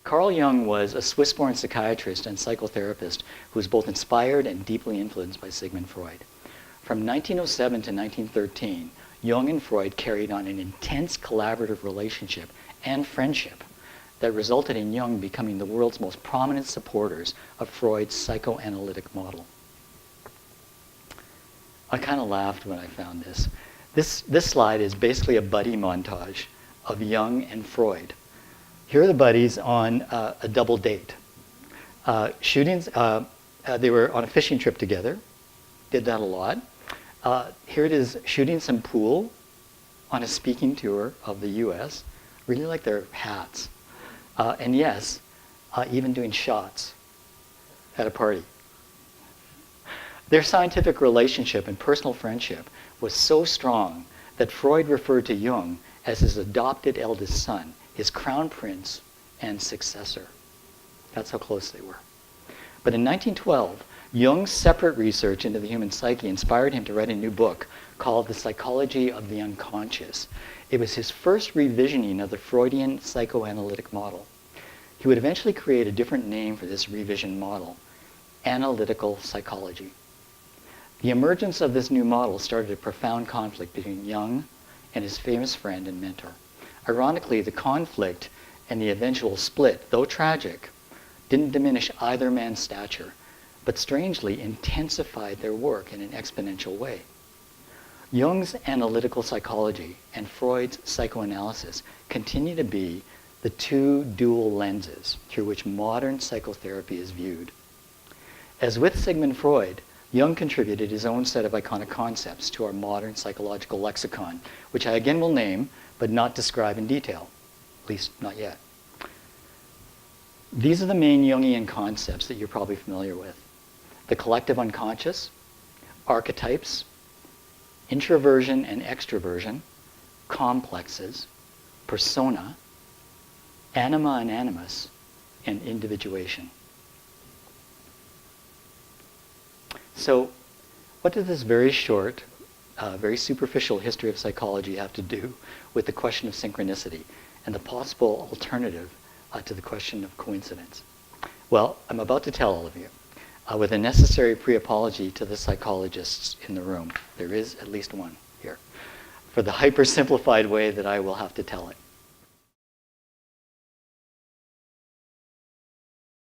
Carl Jung was a Swiss-born psychiatrist and psychotherapist who was both inspired and deeply influenced by Sigmund Freud. From 1907 to 1913, Jung and Freud carried on an intense collaborative relationship and friendship that resulted in Jung becoming the world's most prominent supporters of Freud's psychoanalytic model. I kind of laughed when I found this. This slide is basically a buddy montage of Jung and Freud. Here are the buddies on a double date. They were on a fishing trip together, did that a lot. Here it is shooting some pool on a speaking tour of the US. Really like their hats. And yes, even doing shots at a party. Their scientific relationship and personal friendship was so strong that Freud referred to Jung as his adopted eldest son, his crown prince and successor. That's how close they were. But in 1912, Jung's separate research into the human psyche inspired him to write a new book called The Psychology of the Unconscious. It was his first revisioning of the Freudian psychoanalytic model. He would eventually create a different name for this revision model, analytical psychology. The emergence of this new model started a profound conflict between Jung and his famous friend and mentor. Ironically, the conflict and the eventual split, though tragic, didn't diminish either man's stature, but strangely intensified their work in an exponential way. Jung's analytical psychology and Freud's psychoanalysis continue to be the two dual lenses through which modern psychotherapy is viewed. As with Sigmund Freud, Jung contributed his own set of iconic concepts to our modern psychological lexicon, which I again will name, but not describe in detail, at least not yet. These are the main Jungian concepts that you're probably familiar with. The collective unconscious, archetypes, introversion and extroversion, complexes, persona, anima and animus, and individuation. So, what does this very short, very superficial history of psychology have to do with the question of synchronicity and the possible alternative to the question of coincidence? Well, I'm about to tell all of you, with a necessary pre-apology to the psychologists in the room. There is at least one here, for the hyper-simplified way that I will have to tell it.